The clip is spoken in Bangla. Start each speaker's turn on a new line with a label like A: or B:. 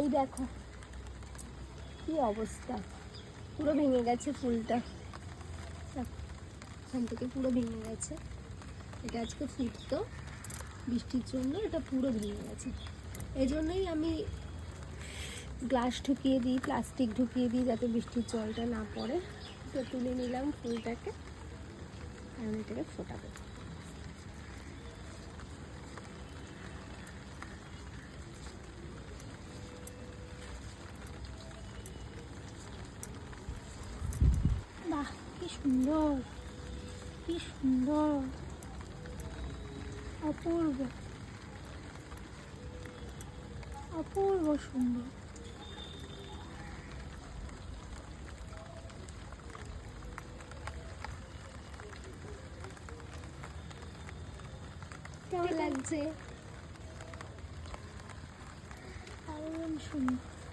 A: এই দেখো কি অবস্থা, পুরো ভেঙে গেছে ফুলটা, এখান থেকে পুরো ভেঙে গেছে। এটা আজকে ফুটতো, বৃষ্টির জন্য এটা পুরো ভেঙে গেছে। এই জন্যই আমি গ্লাস ঢুকিয়ে দিই, প্লাস্টিক ঢুকিয়ে দিই, যাতে বৃষ্টির জলটা না পড়ে। তো তুলে নিলাম ফুলটাকে, আর এটাকে ফোটাবো। বাহ, কি সুন্দর, কি সুন্দর, অপূর্ব, অপূর্ব সুন্দর। কেমন লাগছে? দারুণ সুন্দর।